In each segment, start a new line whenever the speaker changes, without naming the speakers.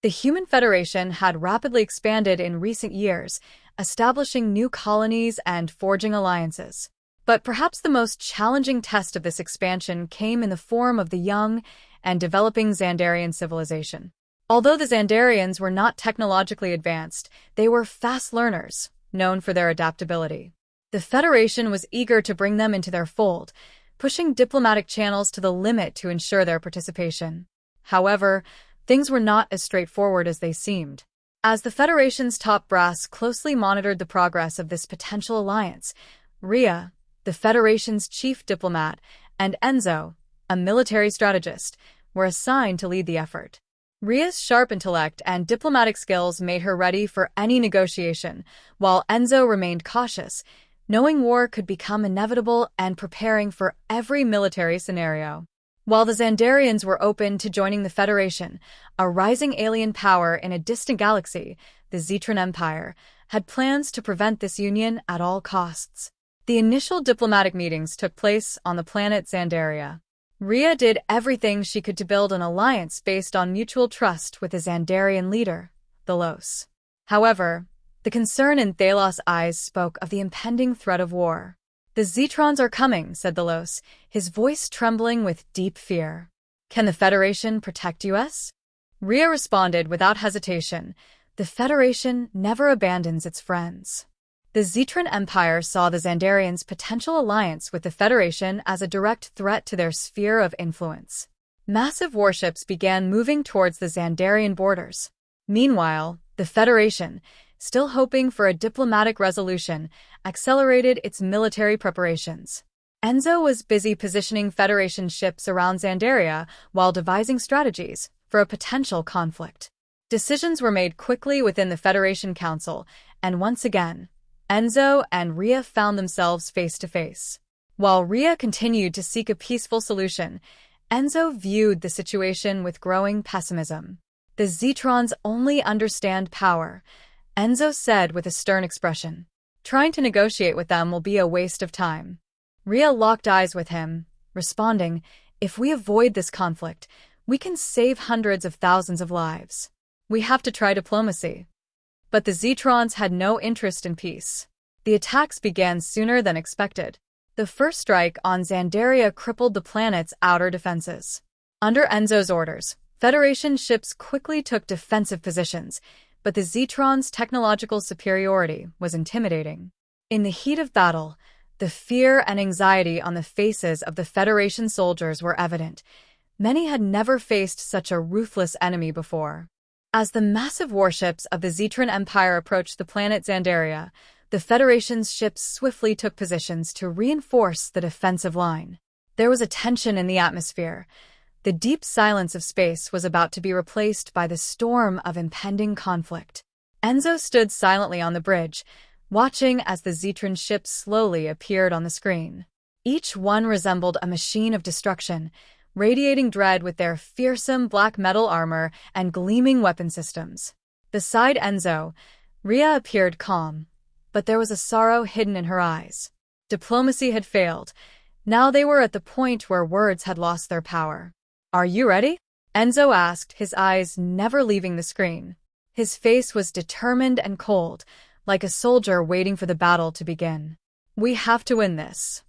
The Human Federation had rapidly expanded in recent years, establishing new colonies and forging alliances. But perhaps the most challenging test of this expansion came in the form of the young and developing Xanderian civilization. Although the Xanderians were not technologically advanced, they were fast learners, known for their adaptability. The Federation was eager to bring them into their fold, pushing diplomatic channels to the limit to ensure their participation. However, things were not as straightforward as they seemed. As the Federation's top brass closely monitored the progress of this potential alliance, Rhea, the Federation's chief diplomat, and Enzo, a military strategist, were assigned to lead the effort. Rhea's sharp intellect and diplomatic skills made her ready for any negotiation, while Enzo remained cautious, knowing war could become inevitable and preparing for every military scenario. While the Xanderians were open to joining the Federation, a rising alien power in a distant galaxy, the Xitran Empire, had plans to prevent this union at all costs. The initial diplomatic meetings took place on the planet Xandera. Rhea did everything she could to build an alliance based on mutual trust with the Xanderian leader, Thalos. However, the concern in Thalos' eyes spoke of the impending threat of war. "The Xetrons are coming," said Thalos, his voice trembling with deep fear. "Can the Federation protect us?" Rhea responded without hesitation, "The Federation never abandons its friends." The Xitran Empire saw the Xanderians' potential alliance with the Federation as a direct threat to their sphere of influence. Massive warships began moving towards the Xanderian borders. Meanwhile, the Federation, still hoping for a diplomatic resolution, accelerated its military preparations. Enzo was busy positioning Federation ships around Xandera while devising strategies for a potential conflict. Decisions were made quickly within the Federation Council, and once again, Enzo and Rhea found themselves face to face. While Rhea continued to seek a peaceful solution, Enzo viewed the situation with growing pessimism. "The Xetrons only understand power," Enzo said with a stern expression. "Trying to negotiate with them will be a waste of time." Rhea locked eyes with him, responding, "If we avoid this conflict, we can save hundreds of thousands of lives. We have to try diplomacy." But the Xetrons had no interest in peace. The attacks began sooner than expected. The first strike on Xandera crippled the planet's outer defenses. Under Enzo's orders, Federation ships quickly took defensive positions, but the Xetrons' technological superiority was intimidating. In the heat of battle, the fear and anxiety on the faces of the Federation soldiers were evident. Many had never faced such a ruthless enemy before. As the massive warships of the Xitran Empire approached the planet Xandera, the Federation's ships swiftly took positions to reinforce the defensive line. There was a tension in the atmosphere. The deep silence of space was about to be replaced by the storm of impending conflict. Enzo stood silently on the bridge, watching as the Xitran ships slowly appeared on the screen. Each one resembled a machine of destruction, radiating dread with their fearsome black metal armor and gleaming weapon systems. Beside Enzo, Rhea appeared calm, but there was a sorrow hidden in her eyes. Diplomacy had failed. Now they were at the point where words had lost their power. "Are you ready?" Enzo asked, his eyes never leaving the screen. His face was determined and cold, like a soldier waiting for the battle to begin. "We have to win this."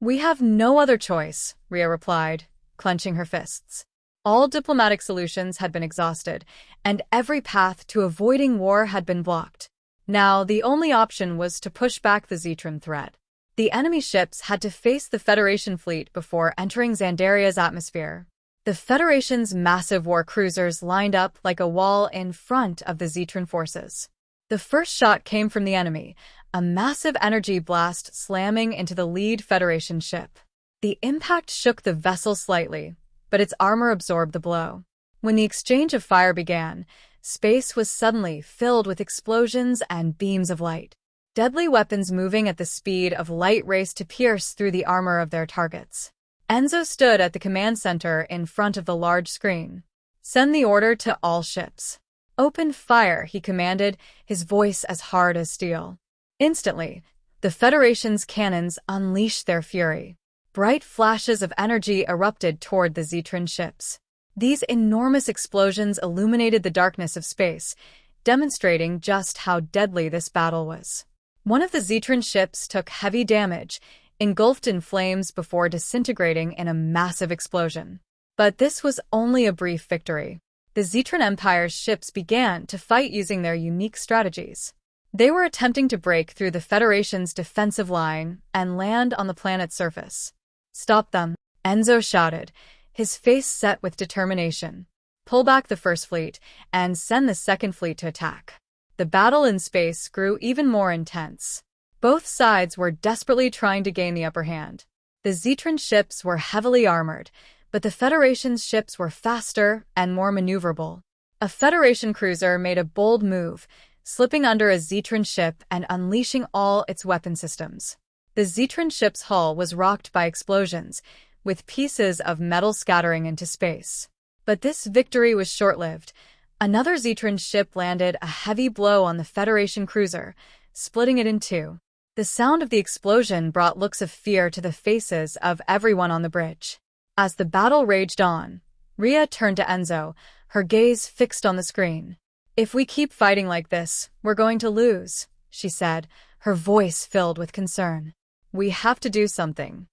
"We have no other choice," Rhea replied, clenching her fists. All diplomatic solutions had been exhausted, and every path to avoiding war had been blocked. Now, the only option was to push back the Xitran threat. The enemy ships had to face the Federation fleet before entering Xandera's atmosphere. The Federation's massive war cruisers lined up like a wall in front of the Xitran forces. The first shot came from the enemy, a massive energy blast slamming into the lead Federation ship. The impact shook the vessel slightly, but its armor absorbed the blow. When the exchange of fire began, space was suddenly filled with explosions and beams of light. Deadly weapons moving at the speed of light raced to pierce through the armor of their targets. Enzo stood at the command center in front of the large screen. "Send the order to all ships." "Open fire," he commanded, his voice as hard as steel. Instantly, the Federation's cannons unleashed their fury. Bright flashes of energy erupted toward the Xitran ships. These enormous explosions illuminated the darkness of space, demonstrating just how deadly this battle was. One of the Xetran ships took heavy damage, engulfed in flames before disintegrating in a massive explosion. But this was only a brief victory. The Xetran Empire's ships began to fight using their unique strategies. They were attempting to break through the Federation's defensive line and land on the planet's surface. "Stop them," Enzo shouted, his face set with determination. "Pull back the First Fleet and send the Second Fleet to attack." The battle in space grew even more intense. Both sides were desperately trying to gain the upper hand. The Xetran ships were heavily armored, but the Federation's ships were faster and more maneuverable. A Federation cruiser made a bold move, slipping under a Xetran ship and unleashing all its weapon systems. The Xetran ship's hull was rocked by explosions, with pieces of metal scattering into space. But this victory was short-lived. Another Xetran ship landed a heavy blow on the Federation cruiser, splitting it in two. The sound of the explosion brought looks of fear to the faces of everyone on the bridge. As the battle raged on, Ria turned to Enzo, her gaze fixed on the screen. "If we keep fighting like this, we're going to lose," she said, her voice filled with concern. "We have to do something."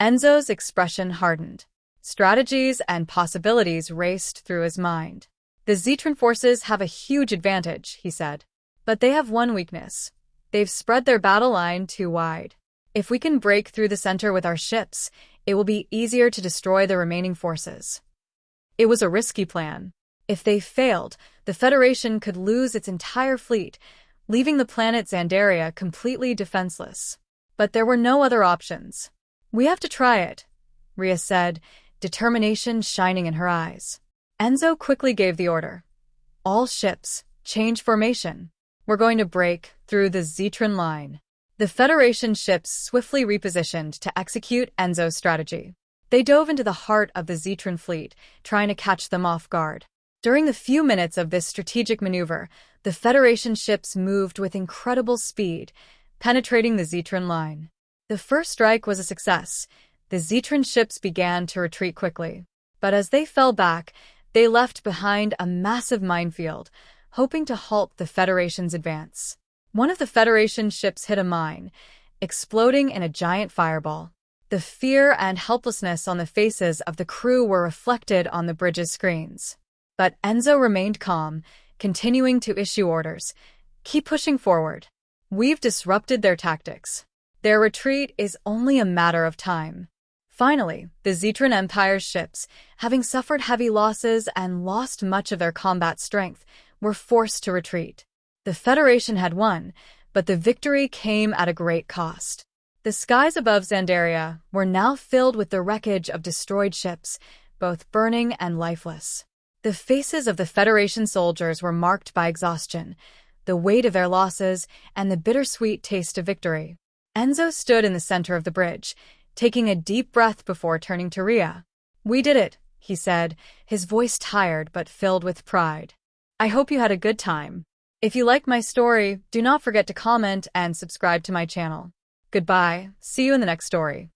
Enzo's expression hardened. Strategies and possibilities raced through his mind. "The Xetran forces have a huge advantage," he said. "But they have one weakness. They've spread their battle line too wide. If we can break through the center with our ships, it will be easier to destroy the remaining forces." It was a risky plan. If they failed, the Federation could lose its entire fleet, leaving the planet Xandera completely defenseless. But there were no other options. "We have to try it," Ria said, determination shining in her eyes. Enzo quickly gave the order. "All ships, change formation. We're going to break through the Xetran line." The Federation ships swiftly repositioned to execute Enzo's strategy. They dove into the heart of the Xetran fleet, trying to catch them off guard. During the few minutes of this strategic maneuver, the Federation ships moved with incredible speed, penetrating the Xetran line. The first strike was a success. The Xetran ships began to retreat quickly. But as they fell back, they left behind a massive minefield, hoping to halt the Federation's advance. One of the Federation ships hit a mine, exploding in a giant fireball. The fear and helplessness on the faces of the crew were reflected on the bridge's screens. But Enzo remained calm, continuing to issue orders. "Keep pushing forward. We've disrupted their tactics. Their retreat is only a matter of time." Finally, the Xetran Empire's ships, having suffered heavy losses and lost much of their combat strength, were forced to retreat. The Federation had won, but the victory came at a great cost. The skies above Xandera were now filled with the wreckage of destroyed ships, both burning and lifeless. The faces of the Federation soldiers were marked by exhaustion, the weight of their losses, and the bittersweet taste of victory. Enzo stood in the center of the bridge, taking a deep breath before turning to Ria. "We did it," he said, his voice tired but filled with pride. "I hope you had a good time. If you liked my story, do not forget to comment and subscribe to my channel. Goodbye, see you in the next story."